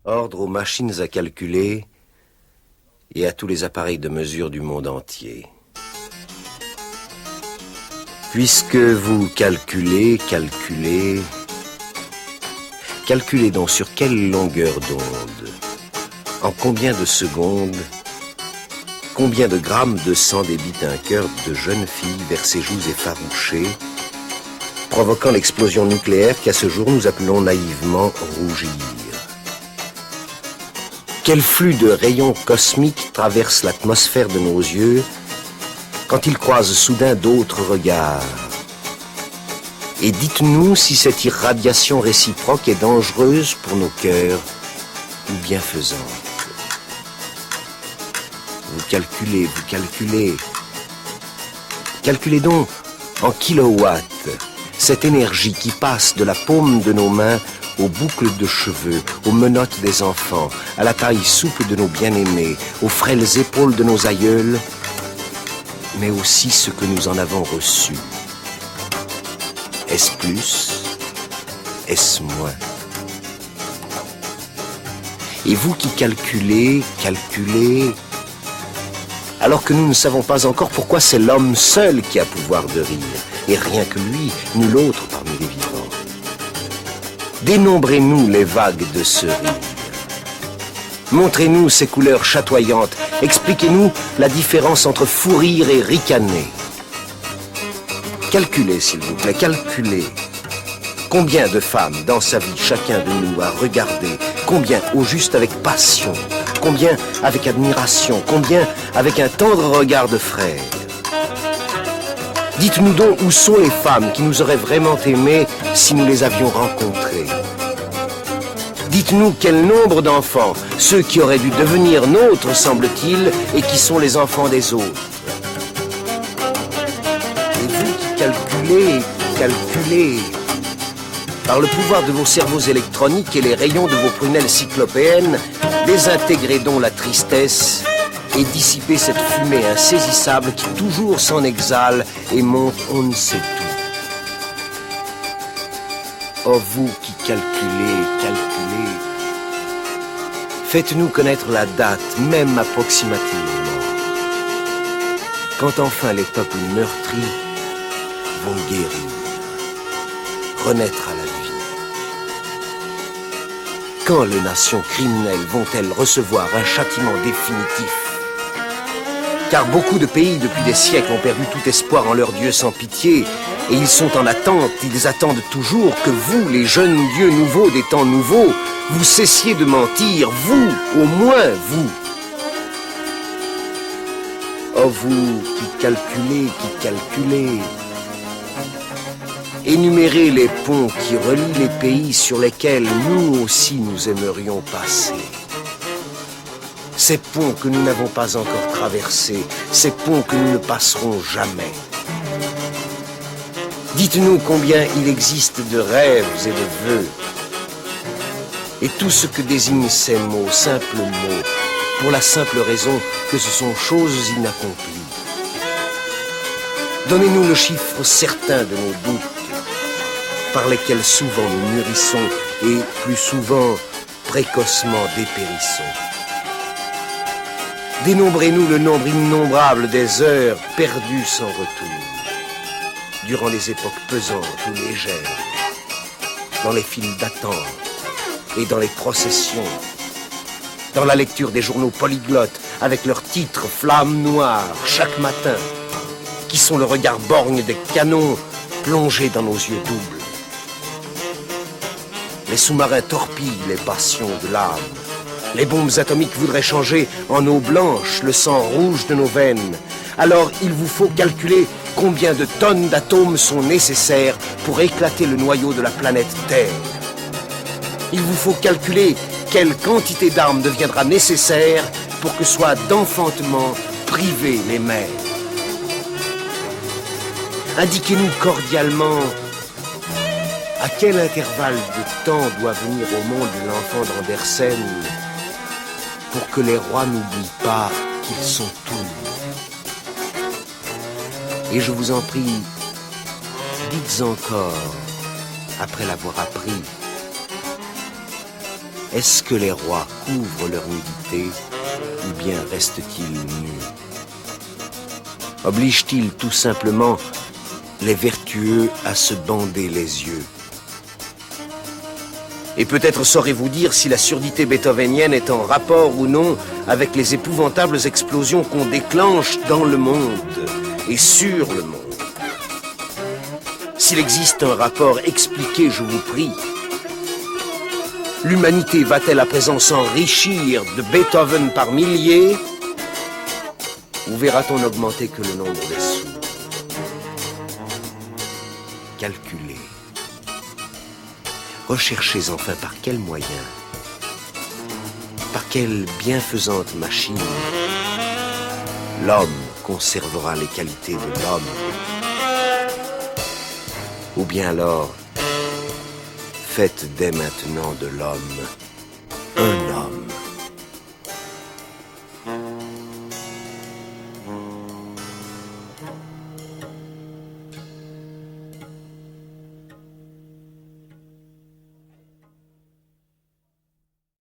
Ordre aux machines à calculer et à tous les appareils de mesure du monde entier. Puisque vous calculez, calculez donc sur quelle longueur d'onde, en combien de secondes, combien de grammes de sang débite un cœur de jeune fille vers ses joues effarouchées, provoquant l'explosion nucléaire qu'à ce jour nous appelons naïvement rougir. Quel flux de rayons cosmiques traverse l'atmosphère de nos yeux quand ils croisent soudain d'autres regards. Et dites-nous si cette irradiation réciproque est dangereuse pour nos cœurs ou bienfaisante. Vous calculez. Calculez donc en kilowatts cette énergie qui passe de la paume de nos mains aux boucles de cheveux, aux menottes des enfants, à la taille souple de nos bien-aimés, aux frêles épaules de nos aïeuls, mais aussi ce que nous en avons reçu. Est-ce plus? Est-ce moins? Et vous qui calculez, alors que nous ne savons pas encore pourquoi c'est l'homme seul qui a pouvoir de rire, et rien que lui, nul autre parmi les vivants. Dénombrez-nous les vagues de ce rire. Montrez-nous ses couleurs chatoyantes. Expliquez-nous la différence entre fou rire et ricaner. Calculez, s'il vous plaît, calculez. Combien de femmes dans sa vie chacun de nous a regardé? Combien au juste avec passion? Combien avec admiration? Combien avec un tendre regard de frère? Dites-nous donc où sont les femmes qui nous auraient vraiment aimés si nous les avions rencontrées. Dites-nous quel nombre d'enfants, ceux qui auraient dû devenir nôtres, semble-t-il, et qui sont les enfants des autres. Et vous qui calculez, par le pouvoir de vos cerveaux électroniques et les rayons de vos prunelles cyclopéennes, désintégrez donc la tristesse et dissipez cette fumée insaisissable qui toujours s'en exhale et monte on ne sait où. Oh, vous qui calculez, faites-nous connaître la date, même approximativement, quand enfin les peuples meurtris vont guérir, renaître à la vie. Quand les nations criminelles vont-elles recevoir un châtiment définitif? Car beaucoup de pays depuis des siècles ont perdu tout espoir en leur Dieu sans pitié, et ils sont en attente, ils attendent toujours que vous, les jeunes dieux nouveaux des temps nouveaux, vous cessiez de mentir, vous, au moins vous. Oh vous qui calculez, énumérez les ponts qui relient les pays sur lesquels nous aussi nous aimerions passer. Ces ponts que nous n'avons pas encore traversés, ces ponts que nous ne passerons jamais. Dites-nous combien il existe de rêves et de vœux, et tout ce que désignent ces mots, simples mots, pour la simple raison que ce sont choses inaccomplies. Donnez-nous le chiffre certain de nos doutes, par lesquels souvent nous mûrissons et plus souvent précocement dépérissons. Dénombrez-nous le nombre innombrable des heures perdues sans retour, durant les époques pesantes ou légères, dans les files d'attente et dans les processions, dans la lecture des journaux polyglottes avec leurs titres flammes noires chaque matin, qui sont le regard borgne des canons plongés dans nos yeux doubles. Les sous-marins torpillent les passions de l'âme. Les bombes atomiques voudraient changer en eau blanche le sang rouge de nos veines. Alors il vous faut calculer combien de tonnes d'atomes sont nécessaires pour éclater le noyau de la planète Terre. Il vous faut calculer quelle quantité d'armes deviendra nécessaire pour que soient d'enfantement privées les mères. Indiquez-nous cordialement à quel intervalle de temps doit venir au monde l'enfant d'Andersen pour que les rois n'oublient pas qu'ils sont tous. Et je vous en prie, dites encore, après l'avoir appris, Est-ce que les rois couvrent leur nudité ou bien restent-ils nus? Obligent-ils tout simplement les vertueux à se bander les yeux? Et peut-être saurez-vous dire si la surdité beethovenienne est en rapport ou non avec les épouvantables explosions qu'on déclenche dans le monde et sur le monde. S'il existe un rapport, expliqué, je vous prie. L'humanité va-t-elle à présent s'enrichir de Beethoven par milliers, ou verra-t-on augmenter que le nombre des sous? Calculez. Recherchez enfin par quels moyens, par quelle bienfaisante machine, l'homme conservera les qualités de l'homme. Ou bien alors, faites dès maintenant de l'homme